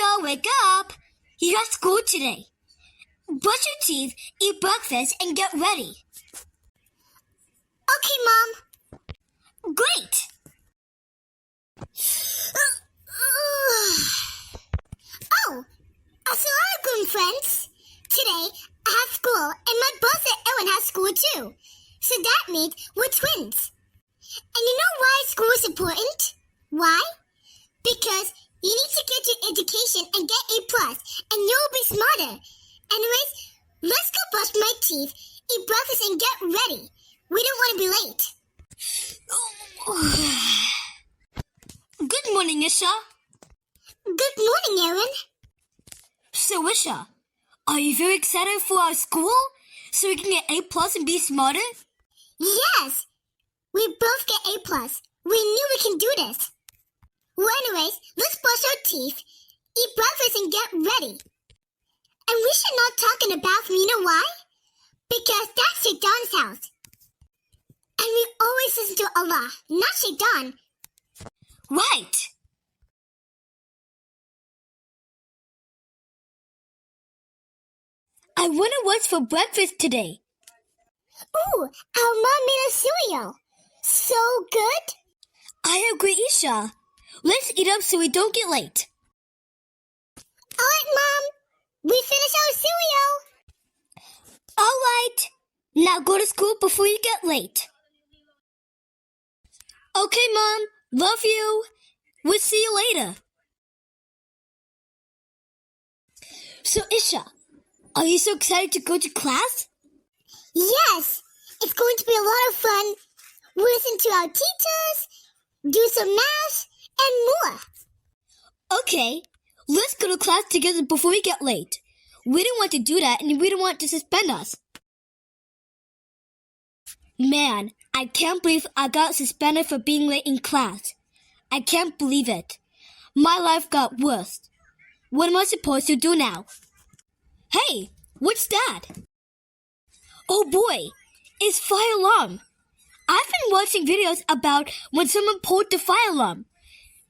Isha, wake up! You got school today. Brush your teeth, eat breakfast, and get ready. Okay, Mom. Great! Oh, assalamualaikum, friends. Today, I have school, and my brother Aaron has school too. So that means we're twins. And you know why school is important? Why? Because you need to get your education and get A+, and you'll be smarter. Anyways, let's go brush my teeth, eat breakfast, and get ready. We don't want to be late. Good morning, Isha. Good morning, Aaron. So, Isha, are you very excited for our school? So we can get A+ and be smarter? Yes! We both get A+. We knew we can do this. Well, anyways, let's brush our teeth, eat breakfast, and get ready. And we should not talk in the bathroom, you know why? Because that's Shaitan's house. And we always listen to Allah, not Shaitan. Right! I wonder what's for breakfast today. Ooh, our mom made us cereal. So good. I agree, Isha. Let's eat up so we don't get late. Alright, Mom. We finished our cereal. Alright. Now go to school before you get late. Okay, Mom. Love you. We'll see you later. So, Isha, are you so excited to go to class? Yes. It's going to be a lot of fun. We'll listen to our teachers, do some math, and more. Okay, let's go to class together before we get late. We don't want to do that, and we don't want to suspend us. Man, I can't believe I got suspended for being late in class. I can't believe it. My life got worse. What am I supposed to do now? Hey, what's that? Oh boy, it's fire alarm. I've been watching videos about when someone pulled the fire alarm.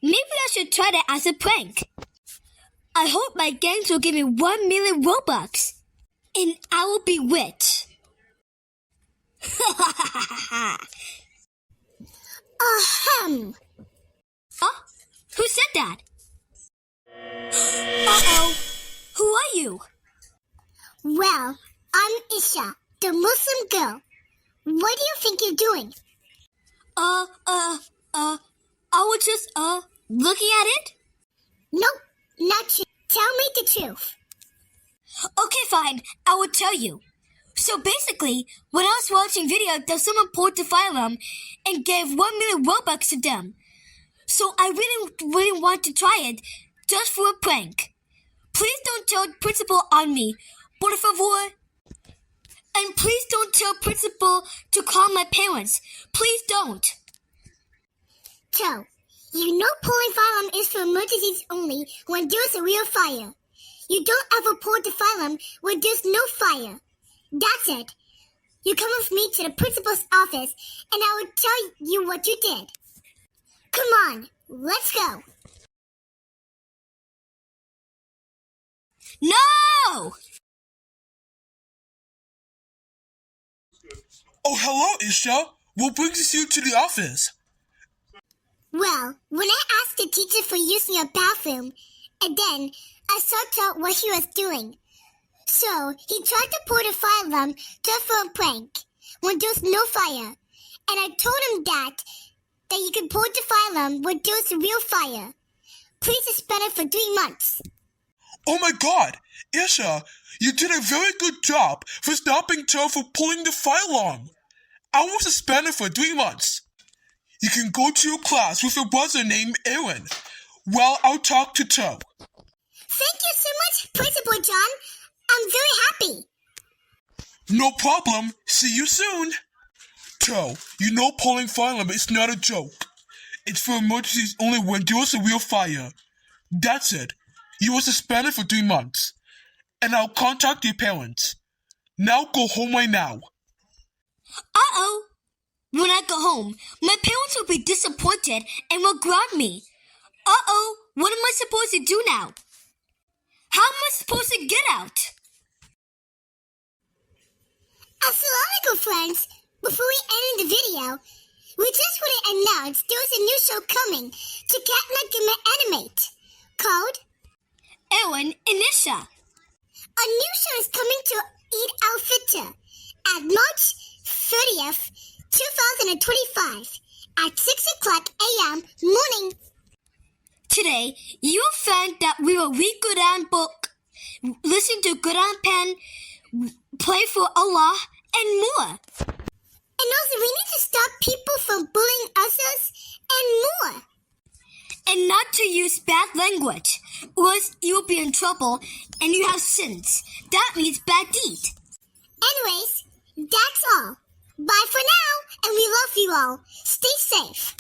Maybe I should try that as a prank. I hope my gangs will give me 1 million Robux. And I will be rich. Ahem. Huh? Who said that? Uh-oh. Who are you? Well, I'm Isha, the Muslim girl. What do you think you're doing? I was just, looking at it? Nope, not you. Tell me the truth. Okay, fine. I will tell you. So basically, when I was watching video that someone pulled the fire alarm and gave 1 million Robux to them. So I really want to try it just for a prank. Please don't tell principal on me. Por favor. And please don't tell principal to call my parents. Please don't. So, you know pulling fire alarm is for emergencies only when there's a real fire. You don't ever pull the fire alarm when there's no fire. That's it. You come with me to the principal's office and I will tell you what you did. Come on, let's go. No! Oh, hello, Isha. What brings you to the office? Well, when I asked the teacher for using a bathroom, and then I sought out what he was doing. So, he tried to pull the fire alarm just for a prank, when there was no fire. And I told him that you can pull the fire alarm when there's a real fire. Please suspend it for 3 months. Oh my god, Isha, you did a very good job for stopping Joe from pulling the fire alarm. I was suspended for 3 months. You can go to your class with your brother named Aaron. Well, I'll talk to Joe. Thank you so much, Principal John. I'm very happy. No problem. See you soon. Joe, you know pulling fire alarm is not a joke. It's for emergencies only when there's a real fire. That's it. You were suspended for 3 months. And I'll contact your parents. Now go home right now. Uh-oh. When I go home, my parents will be disappointed and will ground me. Uh-oh. What am I supposed to do now? How am I supposed to get out? Assalamualaikum friends, before we end the video, we just want to announce there's a new show coming to Cat Animate called Ewan and Isha. A new show is coming to Eid-Al-Fitr at March 30th, 2025 at 6 o'clock a.m. morning. Today, you will find that we will read Quran book, listen to Quran pen, pray for Allah, and more. And also, we need to stop people from bullying others and more. And not to use bad language, or else you will be in trouble and you have sins. That means bad deed. Anyways, that's all. Bye for now, and we love you all. Stay safe.